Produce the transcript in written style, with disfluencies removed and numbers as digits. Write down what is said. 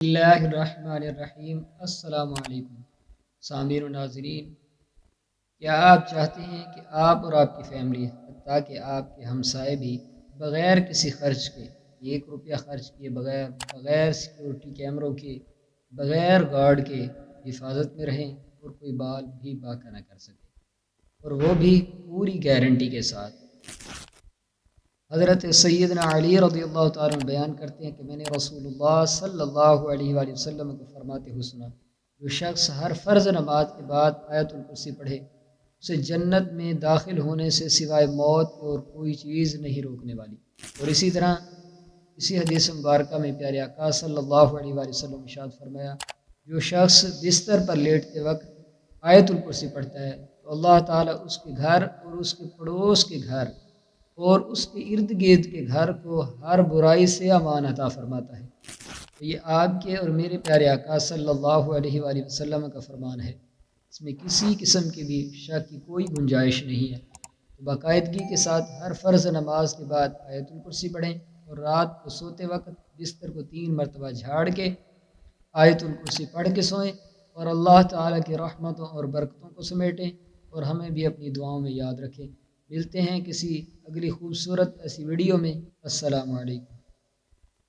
اللہ الرحمن الرحیم۔ السلام علیکم سامعین و ناظرین، کیا آپ چاہتے ہیں کہ آپ اور آپ کی فیملی حتیٰ کہ آپ کے ہمسائے بھی بغیر کسی خرچ کے، 1 روپیہ خرچ کیے بغیر سیکیورٹی کیمروں کے، بغیر گارڈ کے حفاظت میں رہیں اور کوئی بال بھی باقی نہ کر سکے، اور وہ بھی پوری گارنٹی کے ساتھ؟ حضرت سیدنا علی رضی اللہ تعالیٰ عنہ بیان کرتے ہیں کہ میں نے رسول اللہ صلی اللہ علیہ وآلہ وسلم کو فرماتے ہوئے سنا، جو شخص ہر فرض نماز کے بعد آیت الکرسی پڑھے، اسے جنت میں داخل ہونے سے سوائے موت اور کوئی چیز نہیں روکنے والی۔ اور اسی طرح اسی حدیث مبارکہ میں پیارے آقا صلی اللہ علیہ وآلہ وسلم ارشاد فرمایا، جو شخص بستر پر لیٹتے وقت آیت الکرسی پڑھتا ہے تو اللہ تعالیٰ اس کے گھر اور اس کے پڑوس کے گھر اور اس کے ارد گرد کے گھر کو ہر برائی سے امان عطا فرماتا ہے۔ تو یہ آپ کے اور میرے پیارے آقا صلی اللہ علیہ وآلہ وسلم کا فرمان ہے، اس میں کسی قسم کی بھی شک کی کوئی گنجائش نہیں ہے۔ تو باقاعدگی کے ساتھ ہر فرض نماز کے بعد آیت الکرسی پڑھیں، اور رات کو سوتے وقت بستر کو 3 مرتبہ جھاڑ کے آیت الکرسی پڑھ کے سوئیں، اور اللہ تعالیٰ کی رحمتوں اور برکتوں کو سمیٹیں، اور ہمیں بھی اپنی دعاؤں میں یاد رکھیں۔ ملتے ہیں کسی اگلی خوبصورت ایسی ویڈیو میں۔ السلام علیکم۔